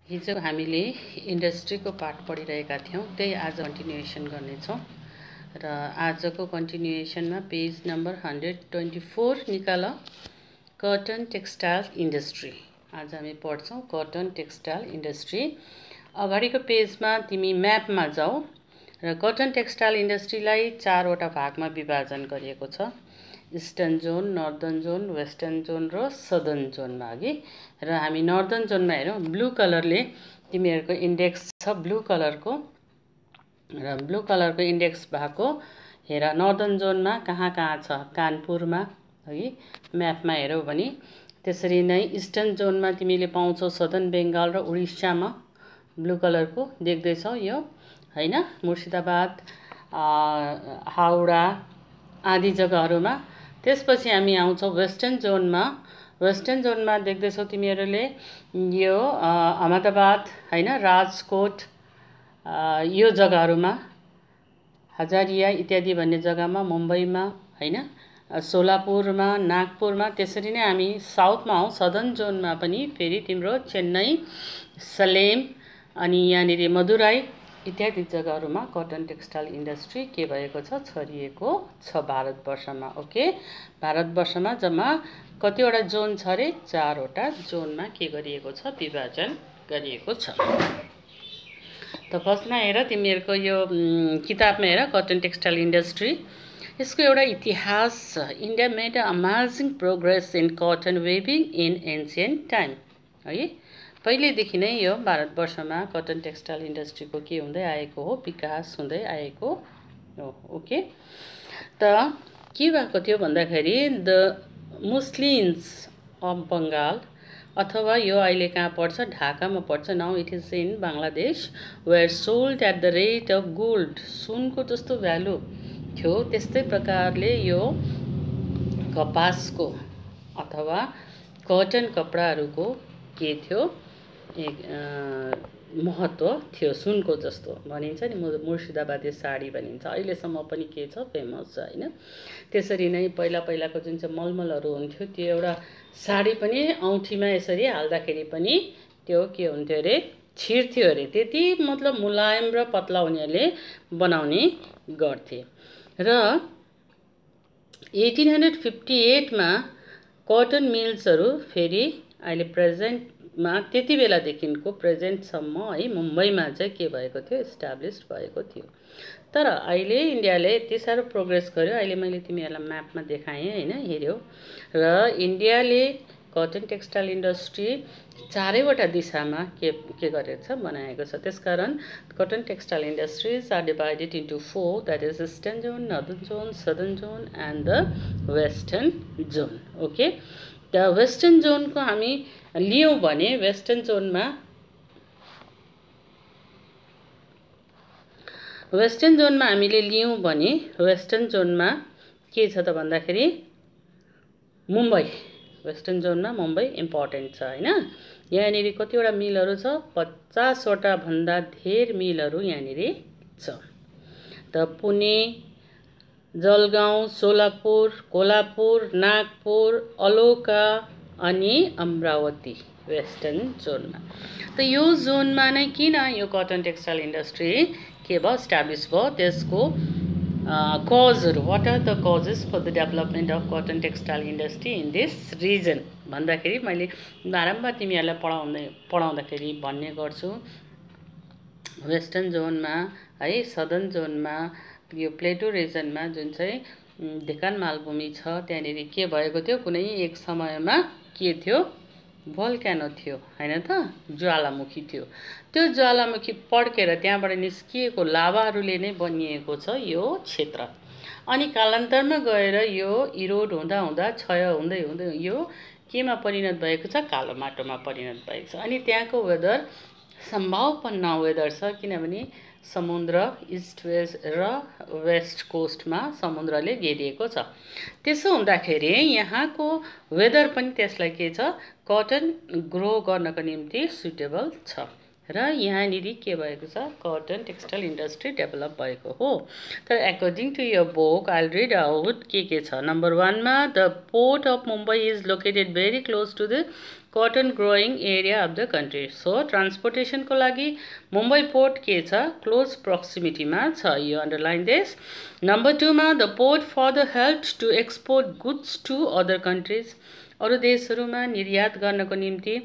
हिजो हामीले इन्डस्ट्रीको पाठ पढिरहेका थियौं, त्यही आज कन्टिन्युएसन गर्नेछौं र आजको कन्टिन्युएसनमा पेज नम्बर 124 निकाल। कटन टेक्सटाइल इन्डस्ट्री आज हामी पढ्छौं। कटन टेक्सटाइल इन्डस्ट्री अगाडिको पेजमा तिमी म्यापमा जाऊ र कटन टेक्सटाइल इन्डस्ट्रीलाई चारवटा भागमा विभाजन गरिएको छ। Eastern zone, northern John, western John र सदर्न जोनमा अघि र हामी नर्दर्न जोनमा हेरौँ। ब्लू कलरले तिमीहरूको इन्डेक्स छ ब्लू कलरको र ब्लू कलरको इन्डेक्स भएको हेर नर्दर्न जोनमा कहाँ छ कानपुरमा है म्यापमा हेरौ भने। त्यसरी नै इस्टर्न जोनमा तिमीले पाउँछौ सदर्न बेंगाल र उडिस्सामा ब्लू कलरको देख्दैछौ यो हैन, मुर्शिदाबाद, हाउडा आदि जग्गाहरुमा। त्यसपछि हामी आउँछौं वेस्टर्न जोनमा। वेस्टर्न जोनमा देख्दैछौ तिमीहरूले यो अहमदाबाद हैन, राजकोट यो जग्गाहरुमा, हजारिया इत्यादि भन्ने जग्गामा, मुम्बईमा हैन, सोलापुरमा, नागपुरमा। त्यसरी नै हामी साउथमा आउँ सदर्न जोनमा पनि फेरि तिम्रो चेन्नई, सलेम अनि यहाँनिर मदुराई इत्यादि जग्गाहरुमा कटन टेक्सटाइल इन्डस्ट्री के भएको छ, छरिएको छ भारतवर्षमा। ओके, भारतवर्षमा जम्मा कतिवटा जोन छ रे? चारवटा जोनमा के गरिएको छ, विभाजन गरिएको छ। त फर्स्टमा हेर तिमीहरूको यो किताबमा हेर कटन टेक्सटाइल इन्डस्ट्री। यसको एउटा इतिहास छ। India made a amazing progress in cotton waving in ancient time है। पहिलेदेखि नै यो भारतवर्षमा कटन टेक्सटाइल इन्डस्ट्रीको के हुँदै आएको हो, विकास हुँदै आएको हो। ओके, त के भएको थियो भन्दाखेरि द मुस्लिम्स अफ बंगाल अथवा यो अहिले कहाँ पर्छ, ढाकामा पर्छ। Now it is in Bangladesh. Were sold at the rate of gold. सुनको जस्तो भ्यालु थियो त्यस्तै प्रकारले यो कपासको अथवा कटन कपडाहरूको के थियो, महत्व थियो सुनको जस्तो भनिन्छ नि। मुर्शिदाबादी साडी भनिन्छ, अहिलेसम्म पनि के छ, फेमस छ हैन। त्यसरी नै पहिलाको जुन चाहिँ मलमलहरू हुन्थ्यो त्यो एउटा साडी पनि औँठीमा यसरी हाल्दाखेरि पनि त्यो के हुन्थ्यो अरे, छिर्थ्यो अरे। त्यति मतलब मुलायम र पतला उनीहरूले बनाउने गर्थे। र 1858 मा कटन मिल्सहरू फेरि अहिले प्रेजेन्टमा त्यति बेलादेखिको प्रेजेन्टसम्म है मुम्बईमा चाहिँ के भएको थियो, इस्टाब्लिस्ड भएको थियो। तर अहिले इन्डियाले यति साह्रो प्रोग्रेस गर्यो। अहिले मैले तिमीहरूलाई म्यापमा देखाएँ हैन, हेर्यौ। र इन्डियाले कटन टेक्सटाइल इन्डस्ट्री चारैवटा दिशामा के गरेको छ, बनाएको छ। त्यसकारण cotton textile industries are divided into 4, that is eastern zone, northern zone, southern zone and the western zone. Okay, त वेस्टर्न जोनको हामी लियौँ भने वेस्टर्न जोनमा हामीले लियौँ भने वेस्टर्न जोनमा के छ त भन्दाखेरि मुम्बई। वेस्टर्न जोनमा मुम्बई इम्पोर्टेन्ट छ हैन। यहाँनिर कतिवटा मिलहरू छ, 50 वटा भन्दा धेर मिलहरू यहाँनिर छ। त पुणे, जलगाउँ, सोलापुर, कोल्हापुर, नागपुर, अलोका अनि अमरावती वेस्टर्न जोनमा। त यो जोनमा नै किन यो कटन टेक्सटाइल इन्डस्ट्री के भयो, इस्टाब्लिस भयो, त्यसको कजहरू, what are the causes for the development of cotton textile industry in this region भन्दाखेरि मैले बारम्बार तिमीहरूलाई पढाउँदाखेरि भन्ने गर्छु। वेस्टर्न जोनमा है, सदर्न जोनमा, यो प्लेटो रिजनमा जुन चाहिँ डेक्कन मालभूमि छ त्यहाँनिर के भएको थियो, कुनै एक समयमा के थियो, भोल्क्यानो थियो हैन त, ज्वालामुखी थियो। त्यो ज्वालामुखी पड्केर त्यहाँबाट निस्किएको लाभाहरूले नै बनिएको छ यो क्षेत्र। अनि कालान्तरमा गएर यो इरोड हुँदा हुँदा क्षय हुँदै हुँदै यो केमा परिणत भएको छ, कालो माटोमा परिणत भएको छ। अनि त्यहाँको वेदर सम्भावपन्न वेदर छ, किनभने समुद्र इस्ट वेस्ट र वेस्ट कोस्टमा समुद्रले घेरिएको छ। त्यसो हुँदाखेरि यहाँको वेदर पनि त्यसलाई के छ, कटन ग्रो गर्नको निम्ति सुटेबल छ र यहाँनिर के भएको छ कटन टेक्सटाइल इन्डस्ट्री डेभलप भएको हो तर according to your book I will read out के छ नम्बर 1 मा the port of Mumbai is located very close to the cotton growing area of the country so ट्रान्सपोर्टेसनको लागि मुम्बई पोर्ट के छ क्लोज प्रोक्सिमिटीमा छ यो अन्डरलाइन दिस नम्बर 2 मा the port further help to export goods to other countries अरू देशहरूमा निर्यात गर्नको निम्ति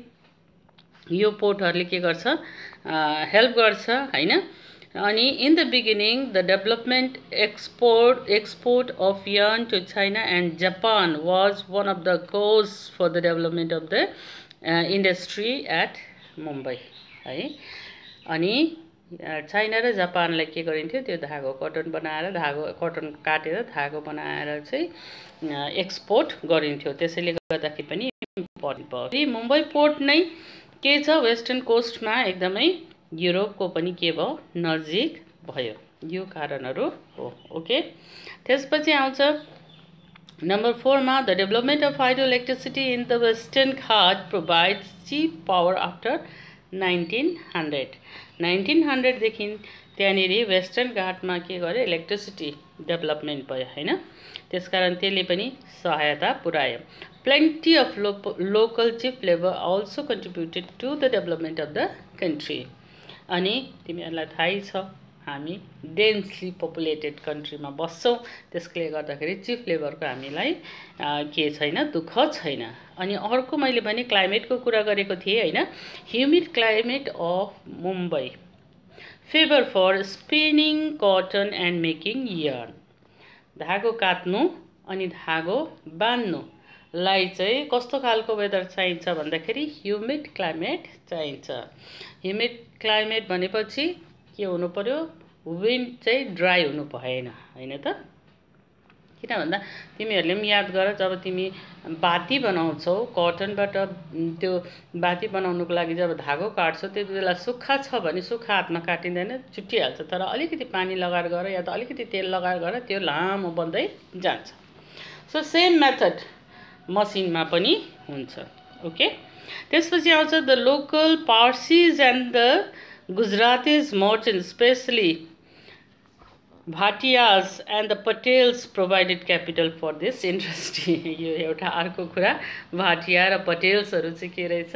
यो पोर्टहरुले के गर्छ हेल्प गर्छ हैन अनि in the beginning the development export of yarn to China and Japan was one of the cause for the development of the industry at Mumbai है अनि चाइना र जापानलाई के गरिन्थ्यो त्यो धागो कटन बनाएर धागो कटन काटेर धागो बनाएर चाहिँ एक्सपोर्ट गरिन्थ्यो त्यसैले गर्दाखेरि पनि इम्पोर्टेन्ट भयो मुम्बई पोर्ट नै के छ वेस्टर्न कोस्टमा एकदमै युरोपको पनि के भयो नजिक भयो यो कारणहरु हो ओके त्यसपछि आउँछ नम्बर 4 मा the development of hydro electricity in the western Ghat provides cheap power after 1900 देखि त्यहाँनिर वेस्टर्न घाटमा के गर्यो इलेक्ट्रिसिटी डेभलपमेन्ट भयो हैन त्यसकारण त्यसले पनि सहायता पुर्यायो Plenty of local cheap labor also contributed to the development of the country. अनि तिमीहरुलाई थाहै छ हामी डेन्सली पपुलेटेड कन्ट्रीमा बस्छौं त्यसले गर्दाखेरि चिप लेबरको हामीलाई के छैन दुःख छैन अनि अर्को मैले भने क्लाइमेटको कुरा गरेको थिए हैन humid climate of Mumbai favour for spinning cotton and making yarn धागो काट्नु अनि धागो बान्नु लाई चाहिँ कस्तो खालको वेदर चाहिन्छ भन्दाखेरि ह्युमिड क्लाइमेट चाहिन्छ ह्युमिड क्लाइमेट भनेपछि के हुनु पर्यो विन्ड चाहिँ ड्राई हुनु भएन हैन त किन भन्दा तिमीहरुले पनि याद गर जब तिमी बाती बनाउँछौ कटनबाट त्यो बाती बनाउनुको लागि जब धागो काट्छौ त्यतिबेला सुक्खा छ भने सुक्खा हातमा काटिँदैन चुट्टिहाल्छ तर अलिकति पानी लगाएर गर या त अलिकति तेल लगाएर गर त्यो लामो बन्दै जान्छ सो सेम मेथड मसिनमा पनि हुन्छ ओके त्यसपछि आउँछ the local Parsis and the Gujaratis merchant specially Bhatias and the Patels provided capital for this industry यो एउटा अर्को कुरा भाटिया र पटेल्सहरु चाहिँ के रहेछ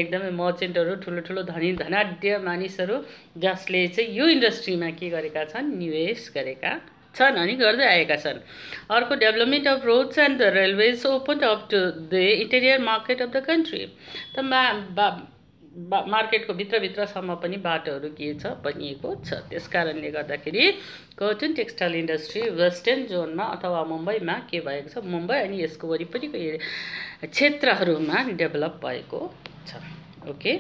एकदमै मर्चेन्टहरु ठुलो ठुलो धनी धनाढ्य मानिसहरु जसले चाहिँ यो इन्डस्ट्रीमा के गरेका छन् निवेश गरेका छन् अनि गर्दै आएका छन् अर्को development of roads and the railways open up to the interior market of the country त मार्केटको भित्रभित्रसम्म पनि बाटोहरु के छ बनिएको छ त्यसकारणले गर्दाखेरि कटन टेक्सटाइल इन्डस्ट्री वेस्टर्न जोनमा अथवा मुम्बईमा के भएको छ मुम्बई अनि यसको वरिपरिको क्षेत्रहरुमा डेभलप भएको छ ओके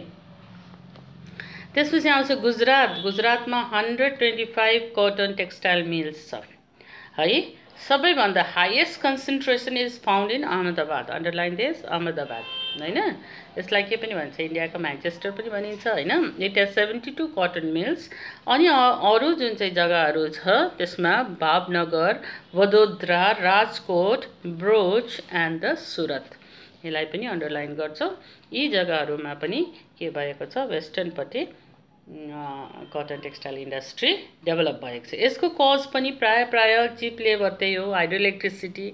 त्यसपछि आउँछ गुजरातमा 125 कटन टेक्सटाइल मिल्स छ है सबैभन्दा highest concentration is found in Ahmedabad underline this Ahmedabad हैन यसलाई के पनि भन्छ इन्डियाको म्यानचेस्टर पनि भनिन्छ हैन इट हैज 72 कटन मिल्स अनि अरु जुन चाहिँ जग्गाहरु छ त्यसमा भावनगर वडोदरा राजकोट भरुच एन्ड द सुरत यसलाई पनि अन्डरलाइन गर्छौ यी जग्गाहरुमा पनि के भएको छ वेस्टर्न पट्टि कटन टेक्सटाइल इन्डस्ट्री डेभलप भएको छ यसको कज पनि प्राय चिप लेबर त्यही हो हाइड्रो इलेक्ट्रिसिटी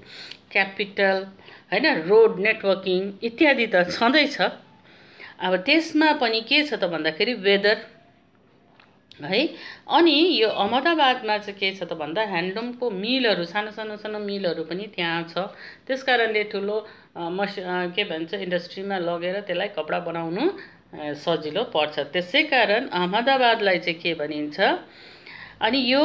क्यापिटल हैन रोड नेटवर्किङ इत्यादि त छँदै छ अब त्यसमा पनि के छ त भन्दाखेरि वेदर है अनि यो अहमदाबादमा चाहिँ के छ त भन्दा ह्यान्डलुमको मिलहरु सानो मिलहरु पनि त्यहाँ छ त्यसकारणले ठुलो के भन्छ इन्डस्ट्रीमा लगेर त्यसलाई कपडा बनाउनु सजिलो पर्छ त्यसैकारण अहमदाबादलाई चाहिँ के भनिन्छ अनि यो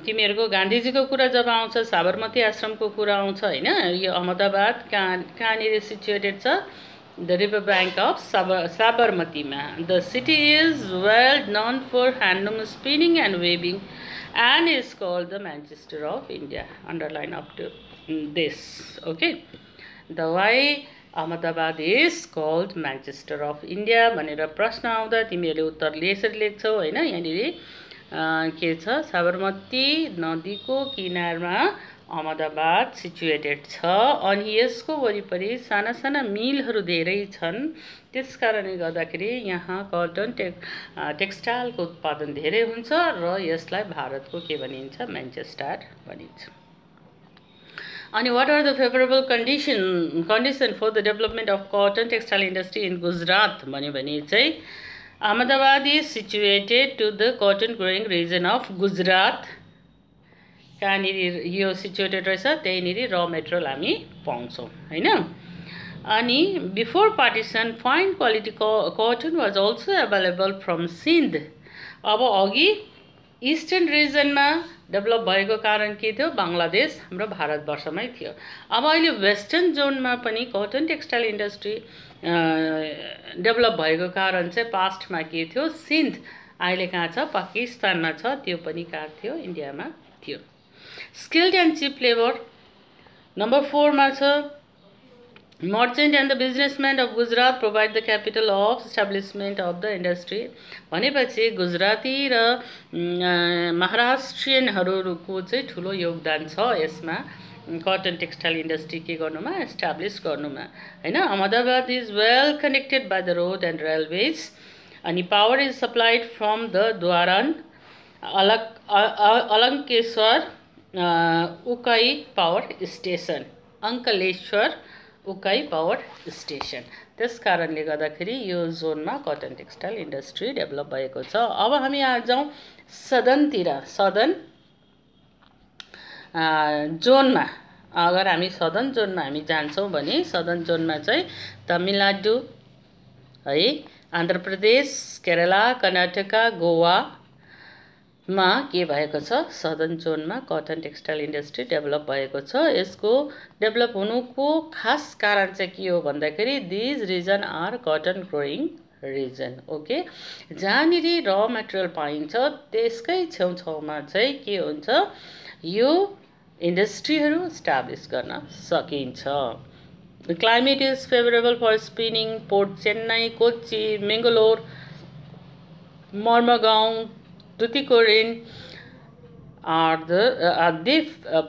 तिमीहरुको गान्धीजीको कुरा जब आउँछ साबरमती आश्रमको कुरा आउँछ हैन यो अहमदाबाद कहाँनिर सिचुएटेड छ the river bank of Sabarmati ma. The city is well known for handloom spinning and weaving and is called the Manchester of India. Underline up to this. Okay. The why Ahmedabad is called Manchester of India भनेर प्रश्न आउँदा तिमीहरुले उत्तर यसरी लेख्छौ हैन यहाँनिर के छ साबरमती नदीको किनारमा अहमदाबाद सिचुएटेड छ अनि यसको वरिपरि साना साना मिलहरू धेरै छन्। त्यसकारणले गर्दाखेरि यहाँ कटन टेक्सटाइलको उत्पादन धेरै हुन्छ र यसलाई भारतको के भनिन्छ मैनचेस्टर भनिन्छ। अनि what are the favorable condition for the development of cotton textile industry in Gujarat भन्यो भने चाहिँ Ahmedabad is situated to the cotton growing region of Gujarat। कहाँनिर यो सिचुएटेड रहेछ त्यहीँनिर र मेटेरियल हामी पाउँछौँ हैन। अनि before partition fine quality cotton was also available from Sindh. अब अघि इस्टर्न रिजनमा डेभलप भएको कारण के थियो बङ्गलादेश हाम्रो भारतवर्षमै थियो। अब अहिले वेस्टर्न जोनमा पनि कटन टेक्सटाइल इन्डस्ट्री डेभलप भएको कारण चाहिँ पास्टमा के थियो सिन्ध अहिले कहाँ छ पाकिस्तानमा छ त्यो पनि कहाँ थियो इन्डियामा थियो। Skilled and cheap labour number 4 मा छ merchant and the businessman of Gujarat provide the capital of establishment of the industry. भनेपछि गुजराती र महाराष्ट्रियनहरूको चाहिँ ठुलो योगदान छ यसमा कटन टेक्सटाइल इन्डस्ट्री के गर्नुमा एस्टाब्लिस गर्नुमा हैन। Ahmedabad is well connected by the road and railways अनि power is supplied from the Dhuvaran Ankleshwar Ukai power station Ankleshwar Ukai power station. त्यस कारणले गर्दाखेरि यो जोनमा कटन टेक्सटाइल इन्डस्ट्री डेभलप भएको छ। अब हामी आज जाउँ सदनतिर। सदन जोनमा अगर हामी सदन जोनमा हामी जान्छौँ भने सदन जोनमा चाहिँ तमिलनाडु है आन्ध्र प्रदेश केरला कर्नाटका गोवामा के भएको छ सदन जोनमा कटन टेक्सटाइल इन्डस्ट्री डेभलप भएको छ। यसको डेभलप हुनुको खास कारण चाहिँ के हो भन्दाखेरि these region are cotton growing region. Okay जहाँनिर र मेटेरियल पाइन्छ त्यसकै छेउछाउमा चाहिँ के हुन्छ यो इन्डस्ट्रीहरू इस्टाब्लिस गर्न सकिन्छ। Climate is favourable for spinning. Port Chennai Kochi Mangalore Marmagao Tuticorin they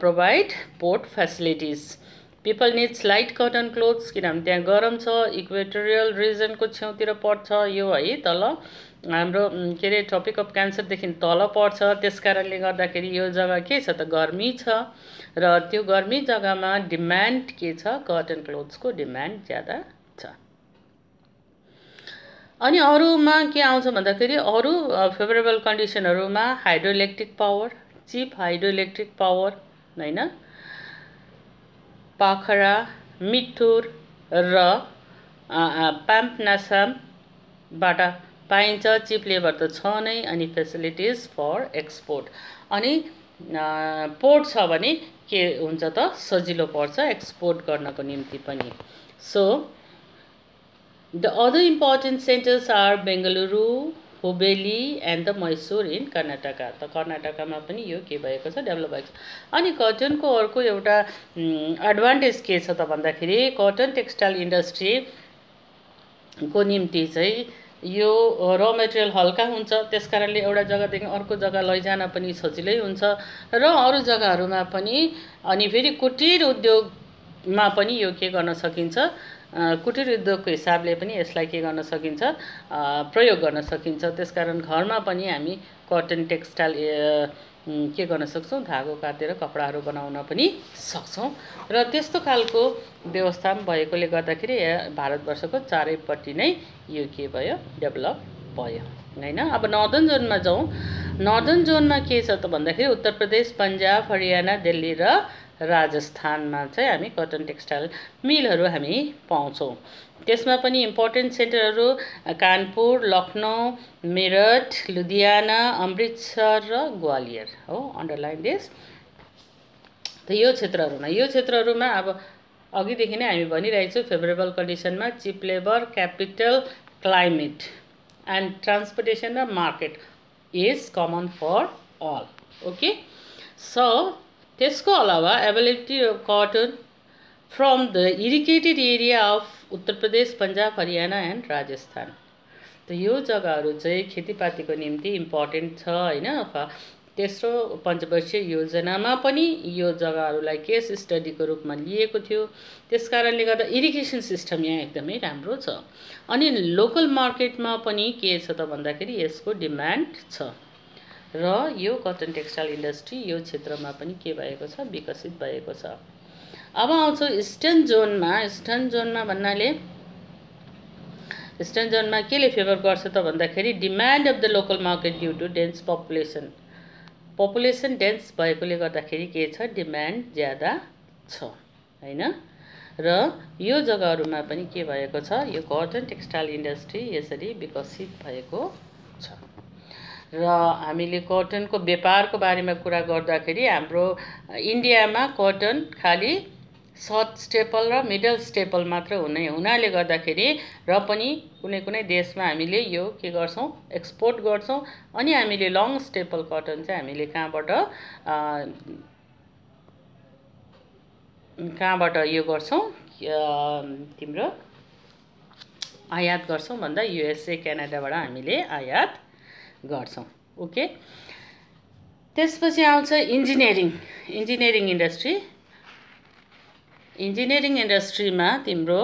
provide port facilities. People need light cotton clothes किनभने त्यहाँ गरम छ इक्वेटोरियल रिजनको छेउतिर पर्छ यो है तल हाम्रो के अरे ट्रपिक अफ क्यान्सरदेखि तल पर्छ। त्यसकारणले गर्दाखेरि यो जग्गा के छ त गर्मी छ र त्यो गर्मी जग्गामा डिमान्ड के छ कटन क्लोथ्सको डिमान्ड ज्यादा छ। अनि अरूमा के आउँछ भन्दाखेरि अरू फेभरेबल कन्डिसनहरूमा hydroelectric power cheap hydroelectric power हैन पाखरा मिठुर र पाम्पनासामबाट पाइन्छ। चिप लेबर त छ नै अनि फेसिलिटिज फर एक्सपोर्ट अनि पोर्ट छ भने के हुन्छ त सजिलो पर्छ एक्सपोर्ट गर्नको निम्ति पनि। So the other important centers are Bengaluru, Hubeli and the Mysore in Karnataka। त कर्नाटकामा पनि यो के भएको छ डेभलप भएको छ। अनि कटनको अर्को एउटा एडभान्टेज के छ त भन्दाखेरि कटन टेक्सटाइल इन्डस्ट्री को निम्ति चाहिँ यो र मेटेरियल हल्का हुन्छ त्यसकारणले एउटा जग्गादेखि अर्को जग्गा लैजान पनि सजिलै हुन्छ र अरू जग्गाहरूमा पनि अनि फेरि कुटीर उद्योगमा पनि यो के गर्न सकिन्छ कुटीर उद्योगको हिसाबले पनि यसलाई के गर्न सकिन्छ प्रयोग गर्न सकिन्छ। त्यसकारण घरमा पनि हामी कटन टेक्सटाइल के गर्न सक्छौं धागो काटेर कपडाहरू बनाउन पनि सक्छौं र त्यस्तो खालको व्यवस्था भएकोले गर्दाखेरि भारतवर्षको चारैपट्टि नै यो के भयो डेभलप भयो हैन। अब नर्दर्न जोनमा जाउँ। नर्दर्न जोनमा के छ त भन्दाखेरि उत्तर प्रदेश पन्जाब हरियाणा दिल्ली र राजस्थानमा चाहिँ हामी कटन टेक्सटाइल मिलहरू हामी पाउँछौँ। त्यसमा पनि इम्पोर्टेन्ट सेन्टरहरू कानपुर लखनऊ मेरठ लुधियाना अमृतसर र ग्वालियर हो अन्डरलाइन दिस। त यो क्षेत्रहरूमा अब अघिदेखि नै हामी भनिरहेछौँ फेभरेबल कन्डिसनमा cheap labour capital climate and transportation र market is common for all. Okay so त्यसको अलावा availability of cotton from the irrigated area of Uttar Pradesh Punjab Haryana and Rajasthan. त यो जग्गाहरू चाहिँ खेतीपातीको निम्ति इम्पोर्टेन्ट छ हैन। तेस्रो पञ्चवर्षीय योजनामा पनि यो जग्गाहरूलाई केस स्टडीको रूपमा लिएको थियो। त्यसकारणले गर्दा इरिगेसन सिस्टम यहाँ एकदमै राम्रो छ। अनि लोकल मार्केटमा पनि के छ त भन्दाखेरि यसको डिमान्ड छ र यो कटन टेक्सटाइल इन्डस्ट्री यो क्षेत्रमा पनि के भएको छ, विकसित भएको छ। अब आउँछ इस्टर्न जोनमा। इस्टर्न जोनमा भन्नाले इस्टर्न जोनमा केले फेभर गर्छ त भन्दाखेरि demand of the local market due to dense population dense भएकोले गर्दाखेरि के छ, डिमान्ड ज्यादा छ हैन। र यो जग्गाहरूमा पनि के भएको छ, यो कटन टेक्सटाइल इन्डस्ट्री यसरी विकसित भएको छ। र हामीले कटनको व्यापारको बारेमा कुरा गर्दाखेरि हाम्रो इन्डियामा कटन खाली सर्ट स्टेपल र मिडल स्टेपल मात्र हुनाले गर्दाखेरि र पनि कुनै कुनै देशमा हामीले यो के गर्छौं, एक्सपोर्ट गर्छौं। अनि हामीले लङ स्टेपल कटन चाहिँ हामीले कहाँबाट यो गर्छौं, तिम्रो आयात गर्छौं भन्दा युएसए क्यानाडाबाट हामीले आयात गर्छौं। ओके, त्यसपछि आउँछ इन्जिनियरिङ इन्डस्ट्री। इन्जिनियरिङ इन्डस्ट्रीमा तिम्रो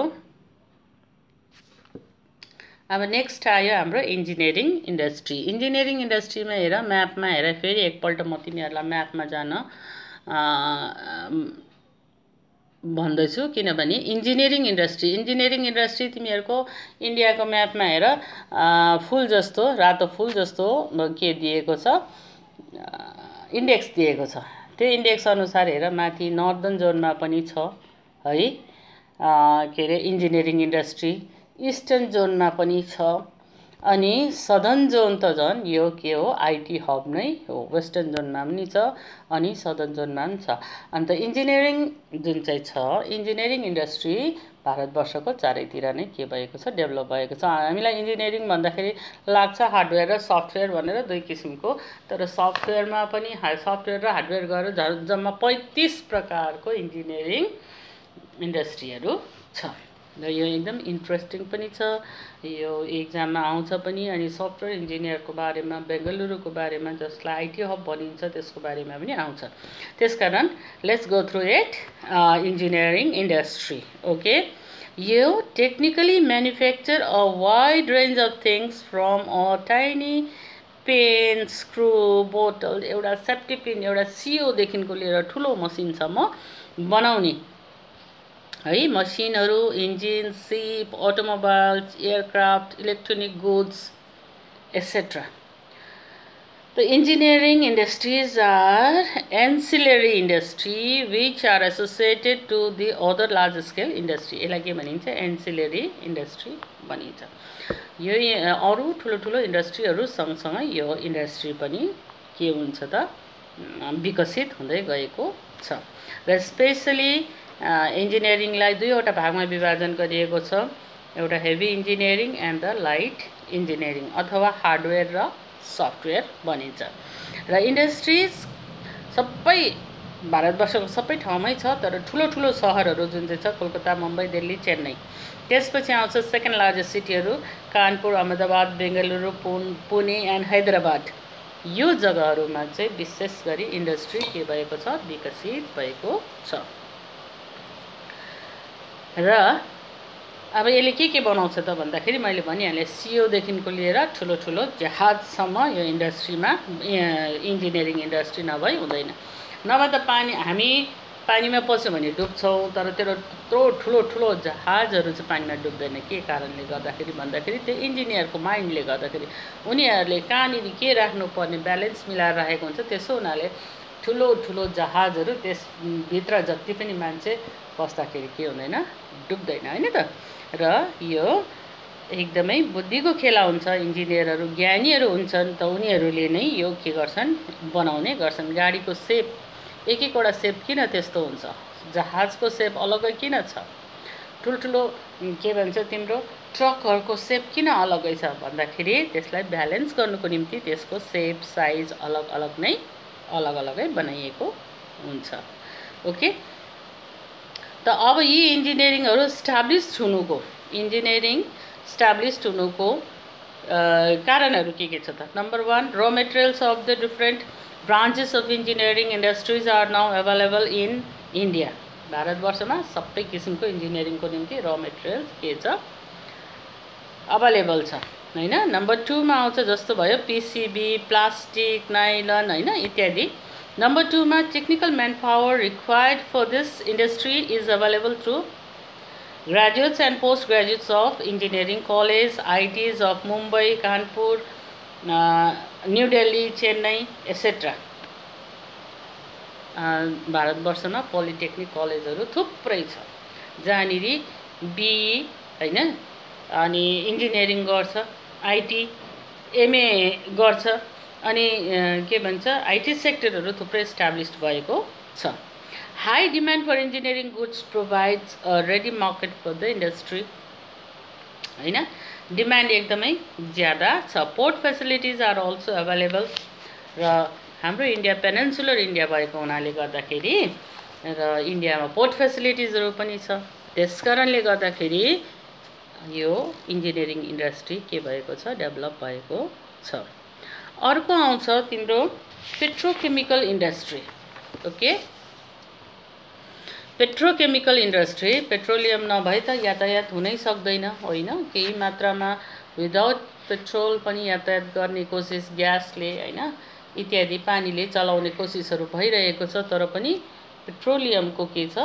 अब नेक्स्ट आयो हाम्रो इन्जिनियरिङ इन्डस्ट्री। इन्जिनियरिङ इन्डस्ट्रीमा हेर, म्यापमा हेर, फेरि एकपल्ट म तिमीहरूलाई म्यापमा जान भन्दैछु, किनभने इन्जिनियरिङ इन्डस्ट्री तिमीहरूको इन्डियाको म्यापमा हेर, फुल जस्तो, रातो फुल जस्तो के दिएको छ, इन्डेक्स दिएको छ। त्यो इन्डेक्स अनुसार हेर, माथि नर्दर्न जोनमा पनि छ है के अरे इन्जिनियरिङ इन्डस्ट्री, इस्टर्न जोनमा पनि छ, अनि सदर्न जोन त झन् यो के हो, आइटी हब नै हो। वेस्टर्न जोनमा पनि छ अनि सदर्न जोनमा पनि छ। अन्त इन्जिनियरिङ जुन चाहिँ छ, इन्जिनियरिङ इन्डस्ट्री भारतवर्षको चारैतिर नै के भएको छ, डेभलप भएको छ। हामीलाई इन्जिनियरिङ भन्दाखेरि लाग्छ हार्डवेयर र सफ्टवेयर भनेर दुई किसिमको, तर सफ्टवेयरमा पनि सफ्टवेयर र हार्डवेयर गरेर जम्मा 35 प्रकारको इन्जिनियरिङ इन्डस्ट्रीहरू छ। र यो एकदम इन्ट्रेस्टिङ पनि छ, यो एक्जाममा आउँछ पनि। अनि सफ्टवेयर इन्जिनियरको बारेमा, बेङ्गलुरुको बारेमा जसलाई आइटी हब भनिन्छ त्यसको बारेमा पनि आउँछ। त्यसकारण let's go through it. Engineering industry, okay, यो technically manufacture a wide range of things from a tiny pen, screw, बोतल, एउटा सेफ्टी पिन, एउटा सियोदेखिको लिएर ठुलो मसिनसम्म बनाउने है, मसिनहरू, इन्जिन, सिप, automobiles, aircraft, electronic goods etc. The engineering industries are ancillary industry which are associated to the other large scale industry. यसलाई के भनिन्छ, एन्सिलरी इन्डस्ट्री भनिन्छ। यो अरू ठुलो इन्डस्ट्रीहरू सँगसँगै यो इन्डस्ट्री पनि के हुन्छ त, विकसित हुँदै गएको छ। र स्पेशली इन्जिनियरिङलाई दुईवटा भागमा विभाजन गरिएको छ, एउटा heavy engineering and the light engineering अथवा हार्डवेयर र सफ्टवेयर भनिन्छ। र इन्डस्ट्रिज सबै भारतवर्षको सबै ठाउँमै छ, तर ठुलो सहरहरू जुन चाहिँ छ, कोलकाता, मुम्बई, दिल्ली, चेन्नई। त्यसपछि आउँछ सेकेन्ड लार्जेस्ट सिटीहरू, कानपुर, अहमदाबाद, बेङ्गलुरु, पुणे एन्ड हैदराबाद। यो जग्गाहरूमा चाहिँ विशेष गरी इन्डस्ट्री के भएको छ, विकसित भएको छ। र अब यसले के बनाउँछ त भन्दाखेरि मैले भनिहालेँ, सियोदेखिको लिएर ठुलो जहाजसम्म यो इन्डस्ट्रीमा, इन्जिनियरिङ इन्डस्ट्री नभई हुँदैन। नभए त हामी पानीमा पस्यो भने डुब्छौँ, तर त्यत्रो ठुलो जहाजहरू चाहिँ पानीमा डुब्दैन। के कारणले गर्दाखेरि भन्दाखेरि त्यो इन्जिनियरको माइन्डले गर्दाखेरि, उनीहरूले कहाँनिर के राख्नुपर्ने ब्यालेन्स मिलाएर राखेको हुन्छ। त्यसो हुनाले ठुलो जहाजहरू त्यसभित्र जति पनि मान्छे पस्दाखेरि के हुँदैन, डुब्दैन हैन त। र यो एकदमै बुद्धिको खेला हुन्छ। इन्जिनियरहरू ज्ञानीहरू हुन्छन् त उनीहरूले नै यो के गर्छन्, बनाउने गर्छन्। गाडीको सेप एक-एकवटा सेप किन त्यस्तो हुन्छ, जहाजको सेप अलगै किन छ, ठुल्ठुलो के भन्छ तिम्रो ट्रकहरूको सेप किन अलगै छ भन्दाखेरि त्यसलाई ब्यालेन्स गर्नुको निम्ति त्यसको सेप साइज अलगै बनाइएको हुन्छ। ओके, त अब यी इन्जिनियरिङहरू स्टाब्लिस्ड हुनुको कारणहरू के छ त। नम्बर 1, र materials of the different branches of engineering industries are now available in India. भारतवर्षमा सबै किसिमको इन्जिनियरिङको निम्ति र मेटेरियल्स के छ अवेलेबल छ हैन। नम्बर 2 मा आउँछ जस्तो भयो पीसीबी, प्लास्टिक, नाइलन हैन इत्यादि। नम्बर 2 मा technical manpower required for this industry is available through graduates and postgraduates of engineering college, ITs of Mumbai, Kanpur, New Delhi, Chennai, etc. भारतवर्षमा पोलिटेक्निक कलेजहरू थुप्रै छ जहाँनिर बीई हैन अनि इन्जिनियरिङ गर्छ, आईटी एमए गर्छ अनि के भन्छ आईटी सेक्टरहरू थुप्रै एस्टाब्लिश्ड भएको छ। High demand for engineering goods provides a ready market for the industry. हैन डिमान्ड एकदमै ज्यादा छ। Port facilities are also available र हाम्रो इन्डिया पेनिन्सुलर इन्डिया भएको हुनाले गर्दाखेरि र इन्डियामा पोर्ट फेसिलिटीजहरू पनि छ। त्यसकारणले गर्दाखेरि यो इन्जिनियरिङ इन्डस्ट्री के भएको छ डेभलप भएको छ। अर्को आउँछ तिम्रो petrochemical industry. Okay petrochemical industry petroleum नभए त यातायात हुनै सक्दैन होइन। केही मात्रामा विदाउट पेट्रोल पनि यातायात गर्ने कोसिस ग्यासले हैन इत्यादि पानीले चलाउने कोसिसहरू भइरहेको छ तर पनि पेट्रोलियमको के छ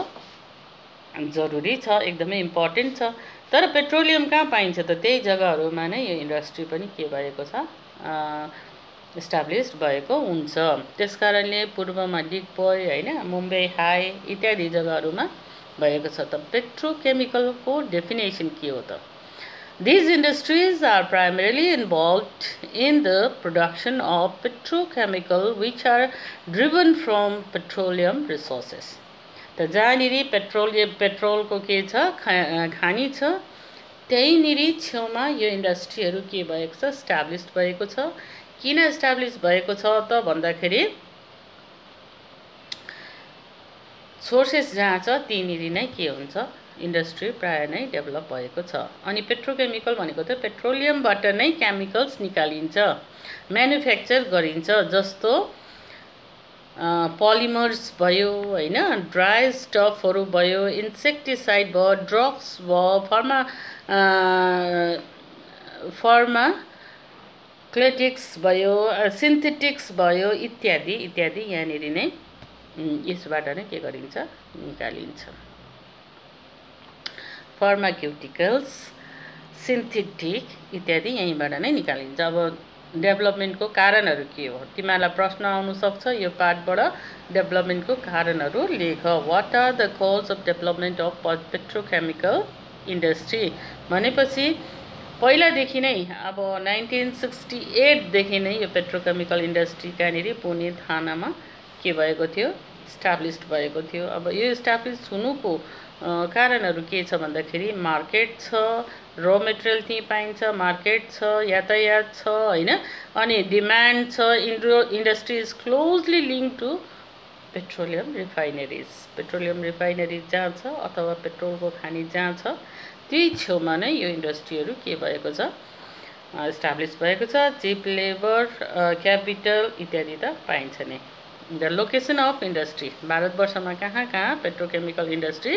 जरुरी छ एकदमै इम्पोर्टेन्ट छ। तर पेट्रोलियम कहाँ पाइन्छ त त्यही जग्गाहरूमा नै यो इन्डस्ट्री पनि के भएको छ एस्टाब्लिश्ड भएको हुन्छ। त्यसकारणले पूर्वमा डिगबोय हैन मुम्बई हाई इत्यादि जग्गाहरूमा भएको छ। त पेट्रोकेमिकलको डेफिनेसन के हो त? These industries are primarily involved in the production of petrochemical which are driven from petroleum resources. त जहाँनिर पेट्रोलको के छ खानी छ त्यहीनिर छेउमा यो इन्डस्ट्रीहरू के भएको छ एस्टाब्लिश्ड भएको छ। किन एस्टाब्लिश भएको छ त भन्दाखेरि सोर्सेस जहाँ छ त्यहीनिर नै के हुन्छ इन्डस्ट्री प्राय नै डेभलप भएको छ। अनि पेट्रोकेमिकल भनेको त पेट्रोलियमबाट नै केमिकल्स निकालिन्छ म्यानुफ्याक्चर गरिन्छ जस्तो पलिमर्स भयो हैन ड्राई स्टफहरू भयो इन्सेक्टिसाइड भयो ड्रग्स भयो फार्माक्लेटिक्स भयो सिन्थेटिक्स भयो इत्यादि इत्यादि यहाँनिर नै यसबाट नै के गरिन्छ निकालिन्छ। फार्माक्युटिकल्स सिन्थेटिक इत्यादि यहीँबाट नै निकालिन्छ। अब डेभलपमेन्टको कारणहरू के हो तिमीहरूलाई प्रश्न आउन सक्छ यो पार्टबाट डेभलपमेन्टको कारणहरू लेख। What are the cause of development of petrochemical industry भनेपछि पहिलादेखि नै अब 1968 देखि नै यो पेट्रोकेमिकल इन्डस्ट्री कहाँनिर पुणे थानामा के भएको थियो एस्टाब्लिश्ड भएको थियो। अब यो एस्टाब्लिश हुनुको कारणहरू के छ भन्दाखेरि मार्केट छ र मेटेरियल त्यही पाइन्छ मार्केट छ यातायात छ हैन अनि डिमान्ड छ। Industry is closely link to petroleum refineries. Petroleum refineries जहाँ छ अथवा पेट्रोलको खानी जहाँ छ त्यही छेउमा नै यो इन्डस्ट्रीहरू के भएको छ एस्टाब्लिश भएको छ। चिप लेबर क्यापिटल इत्यादि त पाइन्छ नै। द लोकेसन अफ इन्डस्ट्री भारतवर्षमा कहाँ कहाँ पेट्रोकेमिकल इन्डस्ट्री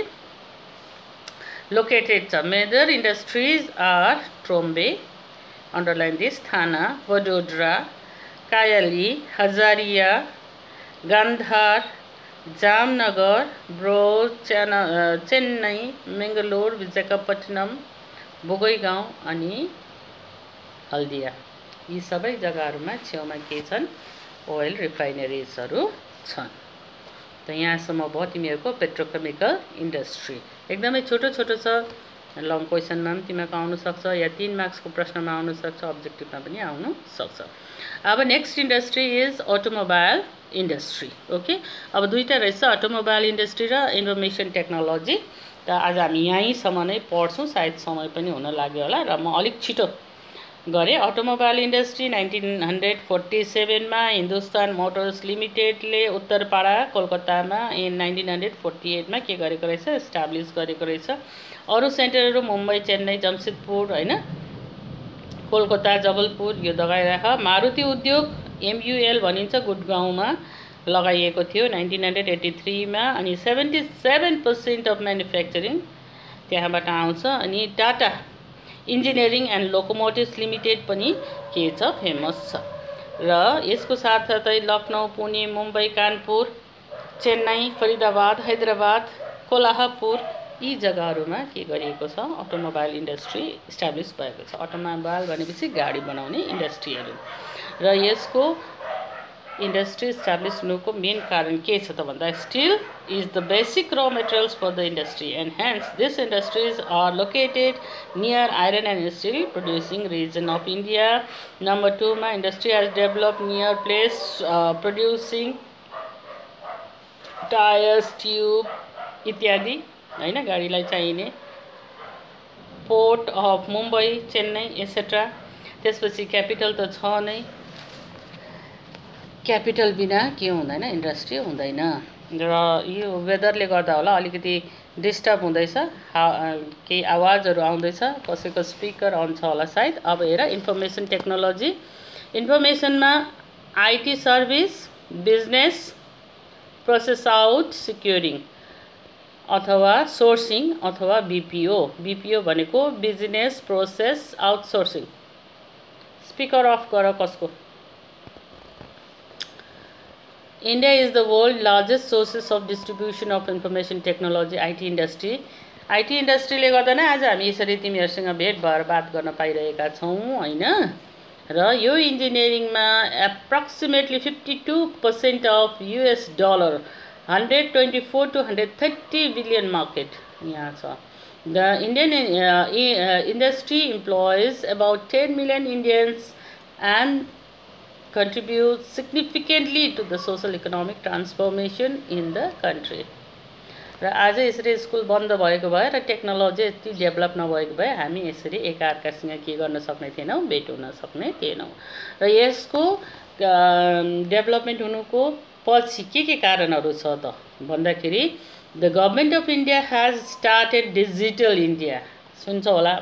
लोकेटेड छ। Major industries are Trombay underline this Thane Vadodara Koyali Hazira Gandhar Jamnagar ब्रोड चेन्नई मेङ्गलोर विशाखापट्टनम बोगैगाउँ अनि हल्दिया यी सबै जग्गाहरूमा छेउमा के छन् ओइल रिफाइनरिजहरू छन्। त यहाँसम्म भयो तिमीहरूको पेट्रोकेमिकल इन्डस्ट्री एकदमै छोटो छोटो छ। लङ क्वेसनमा पनि तिमीहरूको आउन सक्छ या 3 मार्क्सको प्रश्नमा आउन सक्छ अब्जेक्टिभमा पनि आउन सक्छ। अब next industry is automobile industry. Okay अब दुईटा रहेछ अटोमोबाइल इन्डस्ट्री र इन्फर्मेसन टेक्नोलोजी। त आज हामी यहीँसम्म नै पढ्छौँ सायद समय पनि हुन लाग्यो होला र म अलिक छिटो गरेँ। अटोमोबाइल इन्डस्ट्री 1947 मा हिन्दुस्तान मोटर्स लिमिटेडले उत्तरपाडा कोलकातामा 1948 मा के गरेको रहेछ एस्टाब्लिश गरेको रहेछ। अरू सेन्टरहरू मुम्बई चेन्नई जमशेदपुर हैन कोलकाता जबलपुर यो लगाइराख। मारुति उद्योग MUL भनिन्छ गुडगाउँमा लगाइएको थियो 1983 मा अनि 77% अफ म्यानुफ्याक्चरिङ त्यहाँबाट आउँछ। अनि टाटा इन्जिनियरिङ एन्ड लोकोमोटिभ्स लिमिटेड पनि के छ फेमस छ। र यसको साथसाथै लखनऊ, पुणे, मुम्बई, कानपुर, चेन्नई, फरिदाबाद, हैदराबाद, कोल्हापुर यी जग्गाहरूमा के गरिएको छ अटोमोबाइल इन्डस्ट्री इस्टाब्लिस भएको छ। अटोमोबाइल भनेपछि गाडी बनाउने इन्डस्ट्रीहरू। र यसको इन्डस्ट्री इस्टाब्लिस हुनुको मेन कारण के छ त भन्दा steel is the basic raw materials for the industry and hence this industries are located near iron and steel producing region of India. Number 2 मा industry has develop near place producing tyres, tube इत्यादि हैन गाडीलाई चाहिने। Port of Mumbai, Chennai etcetera. त्यसपछि capital त छ नै, capital बिना के हुँदैन इन्डस्ट्री हुँदैन। र यो वेदरले गर्दा होला अलिकति डिस्टर्ब हुँदैछ, केही आवाजहरू आउँदैछ, कसैको स्पिकर अन छ होला सायद। अब हेर इन्फर्मेसन टेक्नोलोजी, इन्फर्मेसनमा IT service, business, process out securing अथवा सोर्सिङ अथवा BPO। BPO भनेको business process outsourcing. Speaker off गर कसको। India is the world's largest sources of distribution of information technology IT industry। IT इन्डस्ट्रीले गर्दा नै आज हामी यसरी तिमीहरूसँग भेट भएर बात गर्न पाइरहेका छौँ हैन। र यो इन्जिनियरिङमा approximately 52% of US dollar 124 to 130 billion market यहाँ छ। The Indian industry employs about 10 million Indians and contributes significantly to the social economic transformation in the country। र आज यसरी स्कुल बन्द भएको भए र टेक्नोलोजी यति डेभलप नभएको भए हामी यसरी एकाअर्कासँग के गर्न सक्ने थिएनौँ, भेट हुन सक्ने थिएनौँ। र यसको डेभलपमेन्ट हुनुको पछि के कारणहरू छ त भन्दाखेरि the government of India has started digital India. सुन्छ होला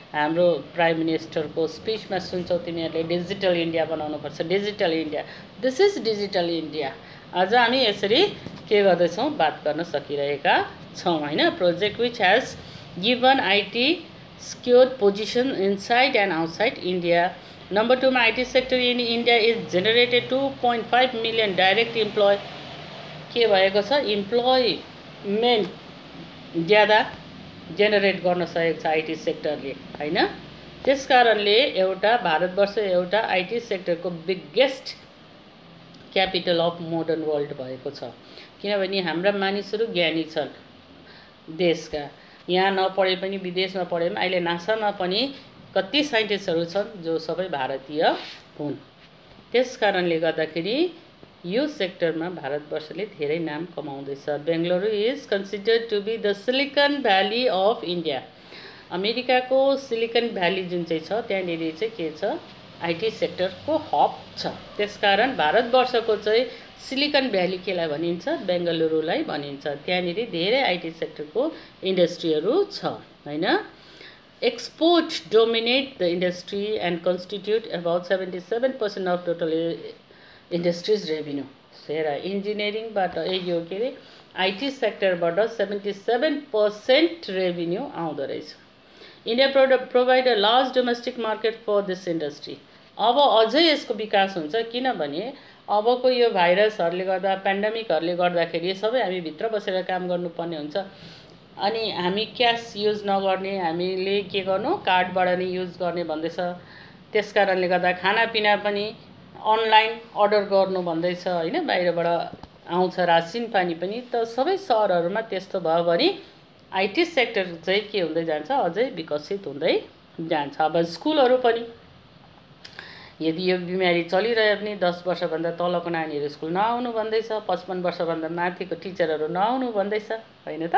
हाम्रो प्राइम मिनिस्टरको स्पिचमा सुन्छौ तिमीहरूले डिजिटल इन्डिया बनाउनुपर्छ, digital India. This is digital India. आज हामी यसरी के गर्दैछौँ बात गर्न सकिरहेका छौँ हैन। Project which has given IT स्क्योर्ड position inside and outside India. Number 2 मा IT sector in India is generated 2.5 million direct employee के भएको छ, इम्प्लोयमेन्ट ज्यादा जेनेरेट गर्न सकेको छ IT सेक्टरले हैन। त्यसकारणले एउटा भारतवर्ष एउटा IT सेक्टरको biggest capital of modern world भएको छ। किनभने हाम्रा मानिसहरू ज्ञानी छन् देशका, यहाँ नपढे पनि विदेशमा पढे पनि अहिले नासामा पनि कति साइन्टिस्टहरू छन् जो सबै भारतीय हुन्। त्यसकारणले गर्दाखेरि यो सेक्टरमा भारतवर्षले धेरै नाम कमाउँदैछ। Bengaluru is considered to be the Silicon Valley of India. अमेरिकाको सिलिकन भ्याली जुन चाहिँ छ त्यहाँनिर चाहिँ के छ IT सेक्टरको हब छ। त्यसकारण भारतवर्षको चाहिँ सिलिकन भ्याली केलाई भनिन्छ, बेङ्गलुरुलाई भनिन्छ। त्यहाँनिर धेरै IT सेक्टरको इन्डस्ट्रीहरू छ हैन। Export dominate the industry and constitute about 77% of total industries revenue. हेर इन्जिनियरिङबाट यो के अरे IT सेक्टरबाट 77% रेभिन्यू आउँदो रहेछ। India provide a large domestic market for this industry. अब अझै यसको विकास हुन्छ किनभने अबको यो भाइरसहरूले गर्दा पेन्डेमिकहरूले गर्दाखेरि सबै हामी भित्र बसेर काम गर्नुपर्ने हुन्छ। अनि हामी क्यास युज नगर्ने, हामीले के गर्नु कार्डबाट नै युज गर्ने भन्दैछ। त्यसकारणले गर्दा खानापिना पनि अनलाइन अर्डर गर्नु भन्दैछ हैन, बाहिरबाट आउँछ रासिन पानी पनि। त सबै सहरहरूमा त्यस्तो भयो भने IT सेक्टर चाहिँ के हुँदै जान्छ, अझै विकसित हुँदै जान्छ। अब स्कुलहरू पनि यदि यो बिमारी चलिरह्यो भने 10 वर्षभन्दा तलको नानीहरू स्कुल नआउनु भन्दैछ, 55 वर्षभन्दा माथिको टिचरहरू नआउनु भन्दैछ हैन त।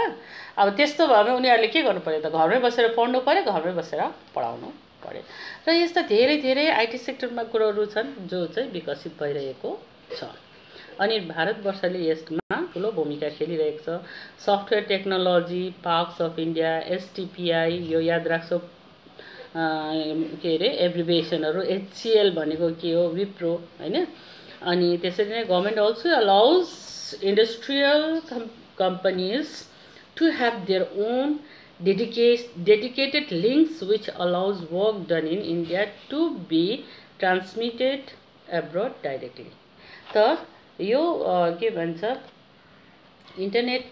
अब त्यस्तो भयो भने उनीहरूले के गर्नु पर्यो त, घरमै बसेर पढ्नु पर्यो, घरमै बसेर पढाउनु पर्यो। र यस्ता धेरै धेरै IT सेक्टरमा कुराहरू छन् जो चाहिँ विकसित भइरहेको छ। अनि भारतवर्षले यसमा ठुलो भूमिका खेलिरहेको छ। Software technology, parks of India, STPI यो याद राख्छौ, के अरे एब्रिभिएसनहरू HCL भनेको के हो, विप्रो हैन। अनि त्यसरी नै government also allows industrial companies to have their own dedicated links which allows work done in India to be transmitted abroad directly. त यो के भन्छ इन्टरनेट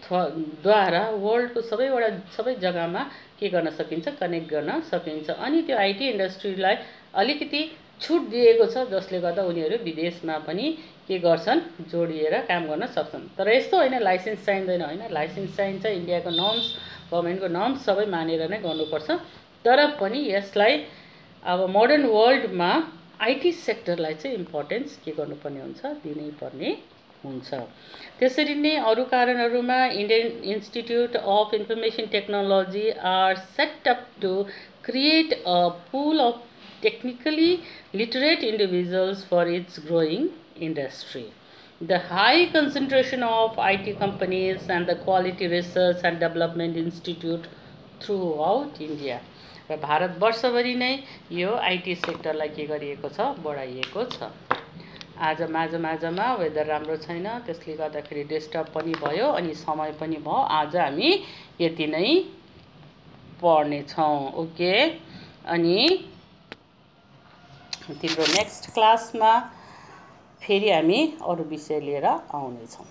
द्वारा वर्ल्डको सबै जग्गामा के गर्न सकिन्छ, कनेक्ट गर्न सकिन्छ। अनि त्यो आईटी इन्डस्ट्रीलाई अलिकति छुट दिएको छ जसले गर्दा उनीहरू विदेशमा पनि के गर्छन्, जोडिएर काम गर्न सक्छन्। तर यस्तो होइन लाइसेन्स चाहिँदैन होइन, लाइसेन्स चाहिन्छ, इन्डियाको नर्म्स गभर्नमेन्टको नर्म्स सबै मानेर नै गर्नुपर्छ। तर पनि यसलाई अब मोडर्न वर्ल्डमा आईटी सेक्टरलाई चाहिँ इम्पोर्टेन्स के गर्नुपर्ने हुन्छ, दिनै पर्ने हुन्छ। त्यसरी नै अरू कारणहरूमा Indian Institute of Information Technology are set up to create a pool of technically literate individuals for its growing industry. The high concentration of IT companies and the quality research and development institute throughout India. र भारतवर्षभरि नै यो IT सेक्टरलाई के गरिएको छ, बढाइएको छ। आज माझमा वेदर राम्रो छैन, त्यसले गर्दाखेरि डिस्टर्ब पनि भयो अनि समय पनि भयो। आज हामी यति नै पढ्ने छौं। ओके, अनि तिम्रो नेक्स्ट क्लासमा फेरि हामी अरू विषय लिएर आउने छौं।